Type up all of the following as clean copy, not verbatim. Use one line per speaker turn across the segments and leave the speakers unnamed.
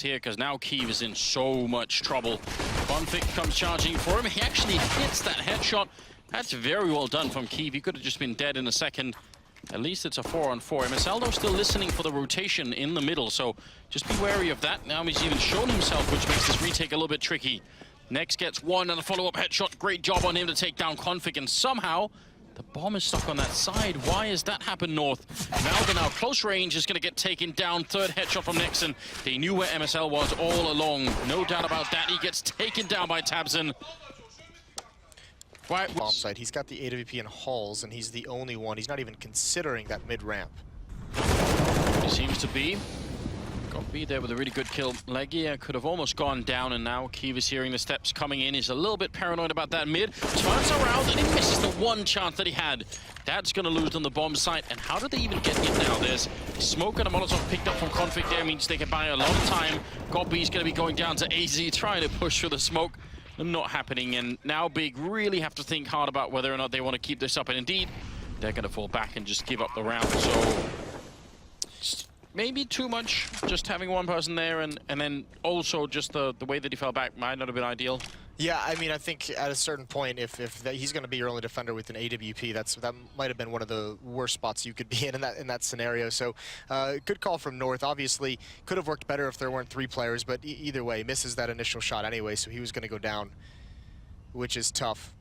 here, because now Kiev is in so much trouble. Bonfik comes charging for him. He actually hits that headshot. That's very well done from Kiev. He could have just been dead in a second. At least it's a 4-on-4. MSL, though, still listening for the rotation in the middle, so just be wary of that. Now he's even shown himself, which makes this retake a little bit tricky. Next gets one and a follow-up headshot. Great job on him to take down Config, and somehow the bomb is stuck on that side. Why has that happened, North? Malda now close range is going to get taken down. Third headshot from Nexon. They knew where MSL was all along. No doubt about that. He gets taken down by Tabson. Right.
Bomb side. He's got the AWP in halls, and he's the only one. He's not even considering that mid-ramp.
He seems to be. Got B there with a really good kill. Eleague could have almost gone down, and now Kiev is hearing the steps coming in. He's a little bit paranoid about that mid. Turns around, and he misses the one chance that he had. That's going to lose on the bomb site. And how did they even get in now? There's smoke and a Molotov picked up from Config there. Means they can buy a lot of time. B's going to be going down to AZ, trying to push through the smoke. Not happening, and now Big really have to think hard about whether or not they want to keep this up, and indeed they're going to fall back and just give up the round. So maybe too much just having one person there, and then also just the way that he fell back might not have been ideal.
Yeah, I mean, I think at a certain point, if he's going to be your only defender with an AWP, that might have been one of the worst spots you could be in that scenario. So, good call from North. Obviously, could have worked better if there weren't 3 players, but either way, misses that initial shot anyway, so he was going to go down, which is tough.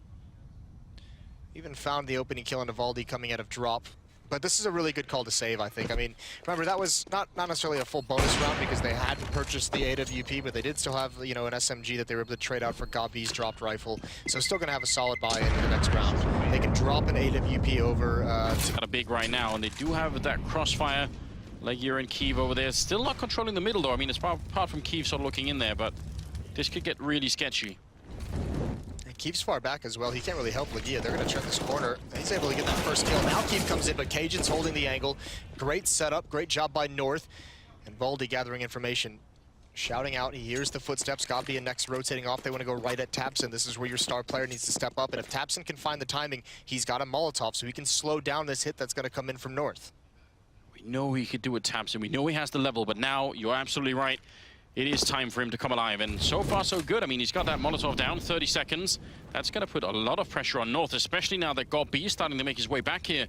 Even found the opening kill on Evaldi coming out of drop. But this is a really good call to save, I think. I mean, remember, that was not necessarily a full bonus round because they hadn't purchased the AWP, but they did still have, you know, an SMG that they were able to trade out for B's dropped rifle. So still going to have a solid buy in the next round. They can drop an AWP over...
Got a Big right now, and they do have that crossfire. Eleague and Kiev over there. Still not controlling the middle, though. I mean, it's apart from Kiev sort of looking in there, but this could get really sketchy.
Keeps far back as well. He can't really help League. They're going to check this corner. He's able to get that first kill. Now Keith comes in, but Cajun's holding the angle. Great setup. Great job by North. And Baldy gathering information. Shouting out. He hears the footsteps. Gabi and Next rotating off. They want to go right at Tabson. This is where your star player needs to step up. And if Tabson can find the timing, he's got a Molotov, so he can slow down this hit that's going to come in from North.
We know he could do it, Tabson. We know he has the level, but now you're absolutely right. It is time for him to come alive, and so far so good. I mean, he's got that Molotov down, 30 seconds. That's going to put a lot of pressure on North, especially now that B is starting to make his way back here.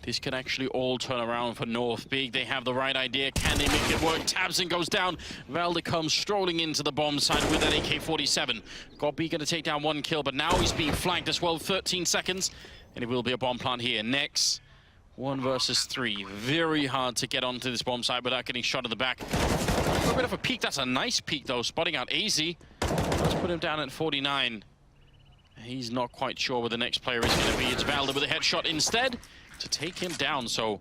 This could actually all turn around for North. Big, they have the right idea. Can they make it work? Tabson goes down. Valde comes strolling into the bomb side with that AK-47. B going to take down 1 kill, but now he's being flanked as well. 13 seconds, and it will be a bomb plant here. Next, 1 versus 3. Very hard to get onto this bomb site without getting shot at the back. A bit of a peek. That's a nice peek, though, spotting out AZ. Let's put him down at 49. He's not quite sure where the next player is going to be. It's Valde with a headshot instead to take him down. So,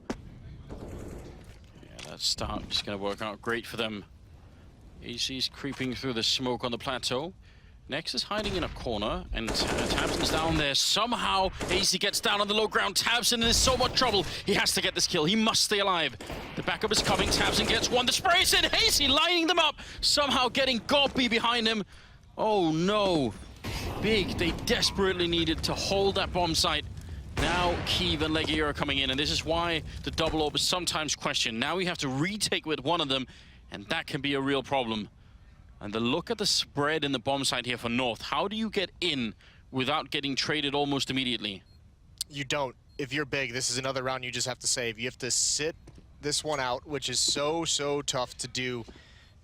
yeah, that start is going to work out great for them. AZ's creeping through the smoke on the plateau. Next is hiding in a corner, and Tabson's down there. Somehow, AZ gets down on the low ground. Tabson is in so much trouble. He has to get this kill. He must stay alive. The backup is coming. Tabson gets one. The spray is in. AZ lining them up. Somehow getting Godby behind him. Oh, no. Big. They desperately needed to hold that bomb site. Now, Kiev and Eleague are coming in, and this is why the double orb is sometimes questioned. Now we have to retake with one of them, and that can be a real problem. And the look at the spread in the bomb site here for North. How do you get in without getting traded almost immediately?
You don't. If you're Big, this is another round you just have to save. You have to sit this one out, which is so tough to do.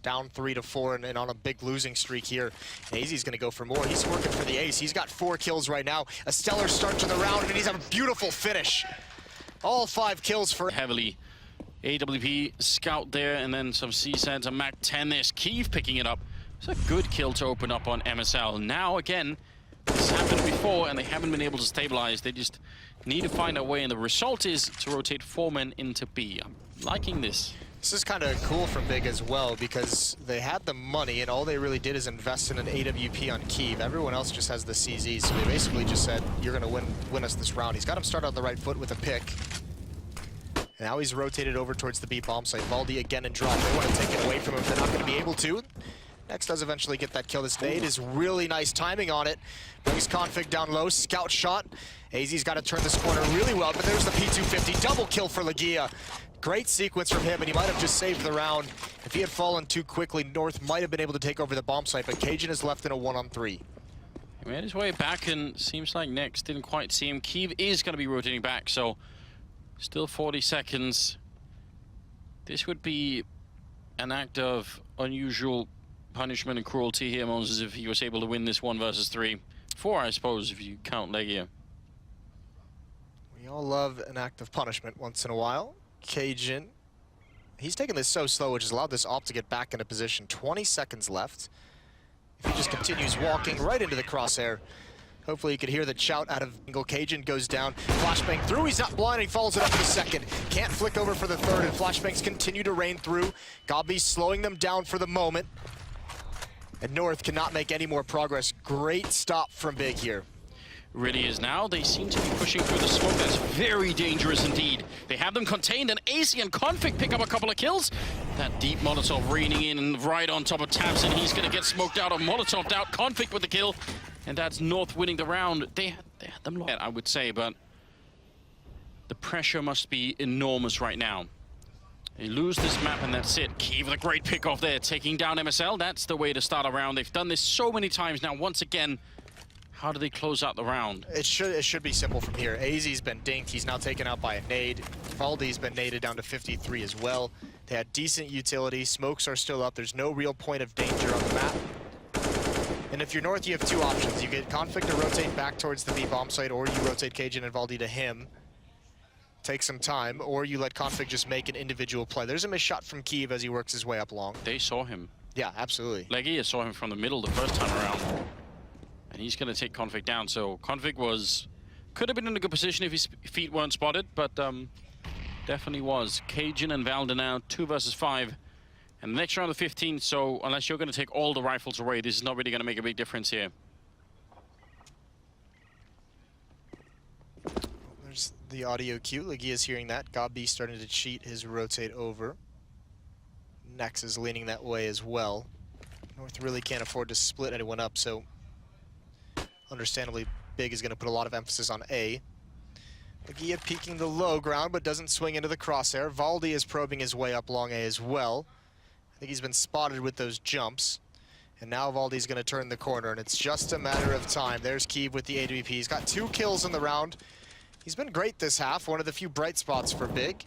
Down 3-4 and on a big losing streak here. AZ's going to go for more. He's working for the ace. He's got 4 kills right now. A stellar start to the round, and he's having a beautiful finish. All 5 kills for...
Heavily. AWP scout there, and then some CSADs and MAC-10. There's Kiev picking it up. It's a good kill to open up on MSL. Now, again, this happened before, and they haven't been able to stabilize. They just need to find a way, and the result is to rotate 4 men into B. I'm liking this.
This is kind of cool for Big as well, because they had the money, and all they really did is invest in an AWP on Kiev. Everyone else just has the CZ, so they basically just said, you're going to win us this round. He's got him start on the right foot with a pick. And now he's rotated over towards the B bomb site. Baldy again in drop. They want to take it away from him. They're not going to be able to. Next does eventually get that kill. This nade is really nice timing on it. Brings Config down low. Scout shot. AZ's got to turn this corner really well, but there's the P250. Double kill for League. Great sequence from him, and he might have just saved the round. If he had fallen too quickly, North might have been able to take over the bomb site, but Cajun is left in a 1-on-3.
He made his way back, and seems like Nex didn't quite see him. Kiev is going to be rotating back, so still 40 seconds. This would be an act of unusual punishment and cruelty here, Moses, if he was able to win this 1 versus 3. 4, I suppose, if you count Eleague.
We all love an act of punishment once in a while. Cajun, he's taking this so slow, which has allowed this op to get back into position. 20 seconds left. If he just continues walking right into the crosshair, hopefully you could hear the shout out of Bingle. Cajun goes down, flashbang through, he's not blind, he follows it up for the second. Can't flick over for the third, and flashbangs continue to rain through. Gobby slowing them down for the moment. And North cannot make any more progress. Great stop from Big here.
Really is now. They seem to be pushing through the smoke. That's very dangerous indeed. They have them contained, and AC and Config pick up a couple of kills. That deep Molotov raining in and right on top of tabseN. He's going to get smoked out or Molotoved out. Config with the kill, and that's North winning the round. They had them locked, I would say, but the pressure must be enormous right now. They lose this map, and that's it. Kiev with a great pick off there, taking down MSL. That's the way to start a round. They've done this so many times now. Once again, how do they close out the round?
It should be simple from here. AZ's been dinked. He's now taken out by a nade. Valdi's been naded down to 53 as well. They had decent utility. Smokes are still up. There's no real point of danger on the map. And if you're North, you have two options. You get Config to rotate back towards the B bomb site, or you rotate Cajun and Valdi to him. Take some time, or you let Config just make an individual play. There's a missed shot from Kiev as he works his way up long.
They saw him.
Yeah, absolutely.
Eleague saw him from the middle the first time around. And he's going to take Config down. So Config could have been in a good position if his feet weren't spotted, but definitely was. Cajun and Valda now 2 versus 5. And the next round of 15, so unless you're going to take all the rifles away, this is not really going to make a big difference here.
There's the audio cue. Eleague is hearing that. Gobby starting to cheat his rotate over. Nex is leaning that way as well. North really can't afford to split anyone up, so understandably, Big is going to put a lot of emphasis on A. Eleague peeking the low ground, but doesn't swing into the crosshair. Valdi is probing his way up long A as well. I think he's been spotted with those jumps. And now Valdi's going to turn the corner, and it's just a matter of time. There's Kiev with the AWP. He's got 2 kills in the round. He's been great this half, one of the few bright spots for Big.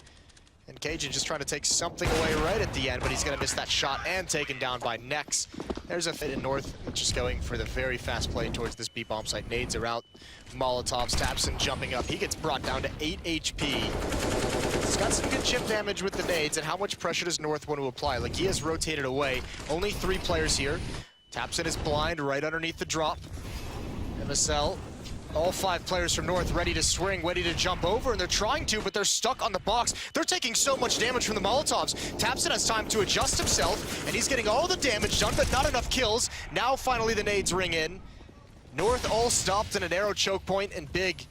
And Cajun just trying to take something away right at the end, but he's going to miss that shot and taken down by Nex. There's a fit in North, just going for the very fast play towards this B bomb site. Nades are out, Molotovs, tabseN jumping up. He gets brought down to 8 HP. He's got some good chip damage with the nades, and how much pressure does North want to apply? Like, he has rotated away. Only 3 players here. tabseN is blind right underneath the drop. MSL. All 5 players from North ready to swing, ready to jump over, and they're trying to, but they're stuck on the box. They're taking so much damage from the Molotovs. tabseN has time to adjust himself, and he's getting all the damage done, but not enough kills. Now finally the nades ring in. North all stopped in an arrow choke point, and Big,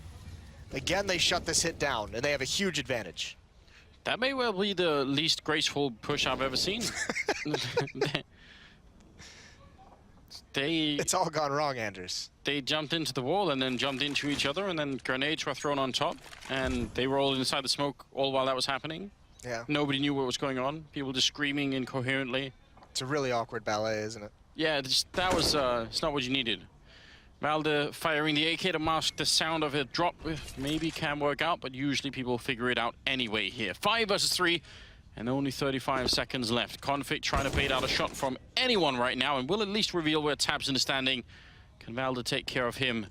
again, they shut this hit down, and they have a huge advantage.
That may well be the least graceful push I've ever seen.
It's all gone wrong, Anders.
They jumped into the wall and then jumped into each other, and then grenades were thrown on top, and they were all inside the smoke all while that was happening.
Yeah.
Nobody knew what was going on. People just screaming incoherently.
It's a really awkward ballet, isn't it?
Yeah, that was it's not what you needed. Valda firing the AK to mask the sound of a drop maybe can work out, but usually people figure it out anyway here. 5 versus 3. And only 35 seconds left. Config trying to bait out a shot from anyone right now, and will at least reveal where tabseN is standing. Can Valda take care of him?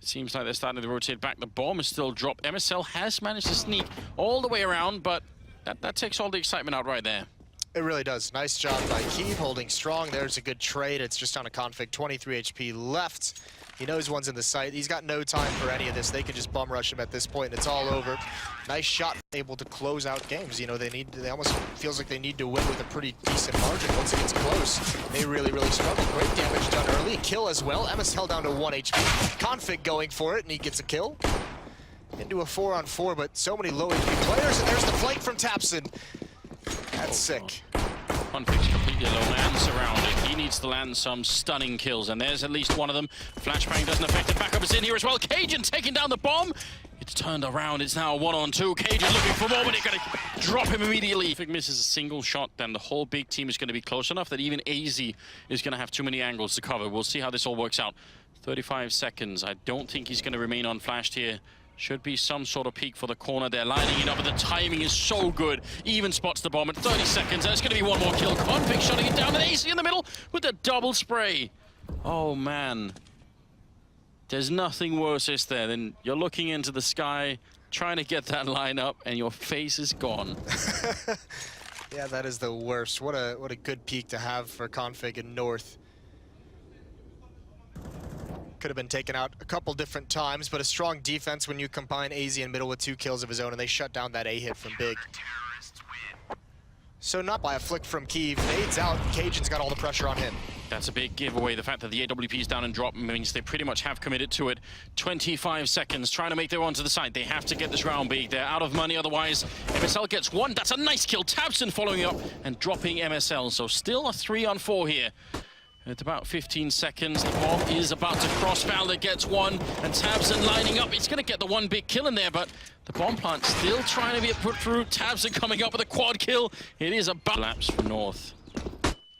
It seems like they're starting to rotate back. The bomb is still dropped. MSL has managed to sneak all the way around, but that takes all the excitement out right there.
It really does. Nice job by Kiev, holding strong. There's a good trade. It's just on a Config. 23 HP left. He knows one's in the site. He's got no time for any of this. They can just bum rush him at this point, and it's all over. Nice shot, able to close out games. You know, they almost feels like they need to win with a pretty decent margin. Once it gets close, they really struggle. Great damage done early. Kill as well. MSL down to 1 HP. Config going for it, and he gets a kill. Into a 4-on-4, but so many low HP players, and there's the flank from tabseN. That's sick.
Config's completely alone and surrounded. He needs to land some stunning kills, and there's at least one of them. Flashbang doesn't affect it. Backup is in here as well. Cajun taking down the bomb. It's turned around. It's now 1-on-2. Cage is looking for more, but he's going to drop him immediately. If it misses a single shot, then the whole big team is going to be close enough that even AZ is going to have too many angles to cover. We'll see how this all works out. 35 seconds. I don't think he's going to remain unflashed here. Should be some sort of peek for the corner. They're lining it up, but the timing is so good. Even spots the bomb at 30 seconds. There's going to be one more kill. Convict shutting it down, and AC in the middle with the double spray. Oh, man. There's nothing worse, is there, than you're looking into the sky, trying to get that line up, and your face is gone.
Yeah, that is the worst. What a good peak to have for Config in North. Could have been taken out a couple different times, but a strong defense when you combine AZ in middle with 2 kills of his own, and they shut down that A hit from Big. So not by a flick from Kiev. Fades out. Cajun's got all the pressure on him.
That's a big giveaway. The fact that the AWP is down and drop means they pretty much have committed to it. 25 seconds, trying to make their way onto the side. They have to get this round big. They're out of money otherwise. MSL gets one. That's a nice kill. tabseN following up and dropping MSL. So still a 3-on-4 here. At about 15 seconds, the bomb is about to cross. Valda gets one, and tabseN lining up. It's going to get the one big kill in there, but the bomb plant still trying to be put through. tabseN coming up with a quad kill. It is a collapse for North.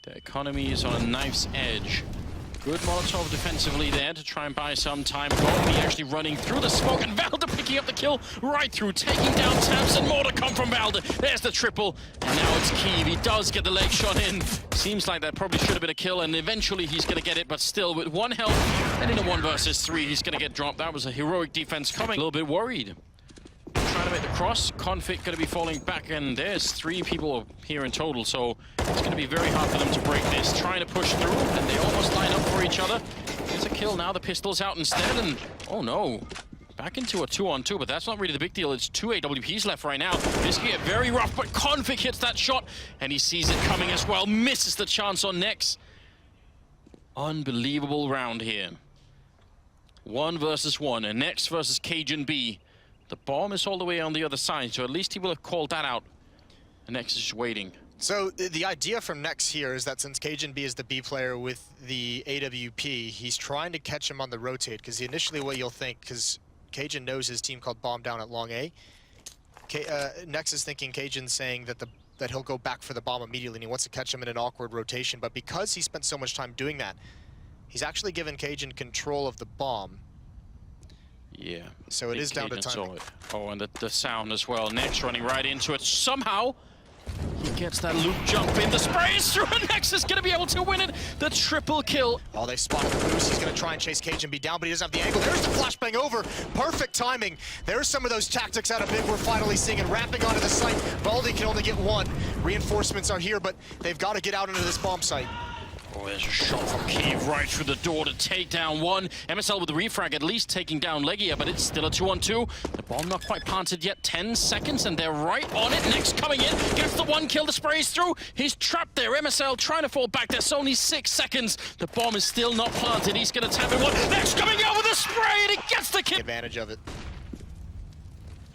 The economy is on a knife's edge. Good Molotov defensively there to try and buy some time. Goldby actually running through the smoke, and Valda picking up the kill right through, taking down tabseN. More to come from Valda. There's the triple, and now it's Kiev. He does get the leg shot in. Seems like that probably should have been a kill, and eventually he's going to get it, but still with 1 health, and in a 1 versus 3, he's going to get dropped. That was a heroic defense coming. A little bit worried. Trying to make the cross. Config going to be falling back, and there's 3 people here in total, so it's going to be very hard for them to break this. Trying to push through, and they almost line up for each other. There's a kill now. The pistol's out instead, and oh no. Back into a 2-on-2, but that's not really the big deal. It's 2 AWPs left right now. This can get very rough, but Config hits that shot, and he sees it coming as well. Misses the chance on Nex. Unbelievable round here. 1 versus 1, and Nex versus cajunB. The bomb is all the way on the other side, so at least he will have called that out. And Nex is just waiting.
So the idea from Nex here is that since cajunB is the B player with the AWP, he's trying to catch him on the rotate, because initially what you'll think, because Cajun knows his team called bomb down at long A. Nex is thinking Cajun's saying that he'll go back for the bomb immediately, and he wants to catch him in an awkward rotation. But because he spent so much time doing that, he's actually given Cajun control of the bomb.
Yeah.
So it is down to timing.
Oh, and the sound as well. Nex running right into it. Somehow, he gets that loop jump in. The spray is through, and Nex is going to be able to win it. The triple kill.
Oh, they spotted the boost. He's going to try and chase cajunB down, but he doesn't have the angle. There's the flashbang over. Perfect timing. There's some of those tactics out of Big we're finally seeing, and wrapping onto the site. Baldy can only get 1. Reinforcements are here, but they've got to get out into this bomb site.
Oh, there's a shot from Kiev right through the door to take down 1. MSL with the refrag at least taking down Legia, but it's still a 2-on-2. The bomb not quite planted yet. 10 seconds, and they're right on it. Nex coming in, gets the 1 kill. The spray is through. He's trapped there. MSL trying to fall back. There's only 6 seconds. The bomb is still not planted. He's going to tap in 1. Nex coming out with a spray, and he gets the kill.
Advantage of it.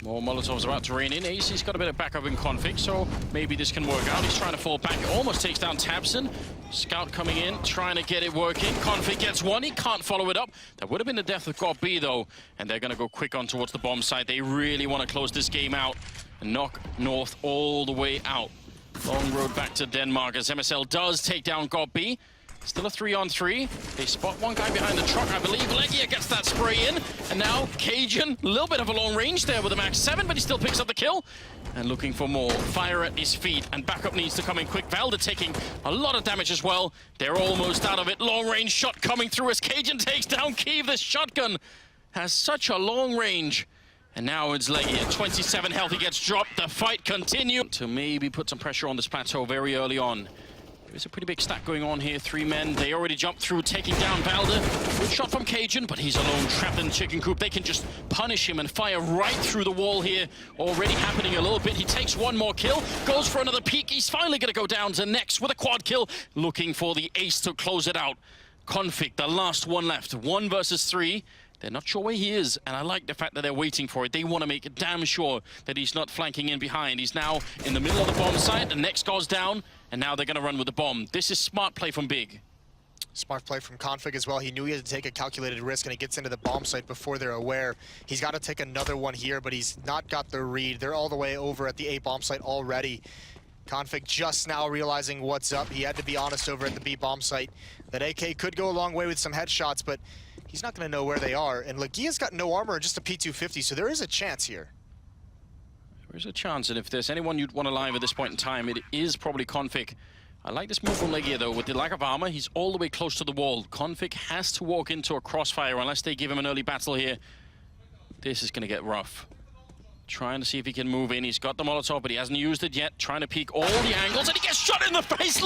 More Molotovs about to rain in. AC's got a bit of backup in config, so maybe this can work out. He's trying to fall back. Almost takes down tabseN. Scout coming in, trying to get it working. Config gets 1. He can't follow it up. That would have been the death of GOB, though. And they're going to go quick on towards the bomb site. They really want to close this game out and knock North all the way out. Long road back to Denmark as MSL does take down GOB. Still a 3-on-3. They spot 1 guy behind the truck, I believe. Legia gets that spray in. And now Cajun, a little bit of a long range there with a max 7, but he still picks up the kill. And looking for more. Fire at his feet, and backup needs to come in quick. Valda taking a lot of damage as well. They're almost out of it. Long range shot coming through as Cajun takes down Kiev. This shotgun has such a long range. And now it's Legia. 27 health, he gets dropped. The fight continues to maybe put some pressure on this plateau very early on. There's a pretty big stack going on here. 3 men. They already jumped through, taking down Valda. Good shot from Cajun, but he's alone, trapped in the chicken coop. They can just punish him and fire right through the wall here. Already happening a little bit. He takes 1 more kill, goes for another peek. He's finally going to go down to Nex with a quad kill, looking for the ace to close it out. Config, the last one left. 1 versus 3. They're not sure where he is, and I like the fact that they're waiting for it. They want to make damn sure that he's not flanking in behind. He's now in the middle of the bomb site. The Nex goes down, and now they're going to run with the bomb. This is smart play from Big.
Smart play from Config as well. He knew he had to take a calculated risk, and he gets into the bomb site before they're aware. He's got to take another one here, but he's not got the read. They're all the way over at the A bomb site already. Config just now realizing what's up. He had to be honest over at the B bomb site. That AK could go a long way with some headshots, but he's not going to know where they are. And Legia's got no armor and just a P250, so there is a chance here.
There is a chance, and if there's anyone you'd want alive at this point in time, it is probably Config. I like this move from Legia, though. With the lack of armor, he's all the way close to the wall. Config has to walk into a crossfire unless they give him an early battle here. This is going to get rough. Trying to see if he can move in. He's got the Molotov, but he hasn't used it yet. Trying to peek all the angles, and he gets shot in the face.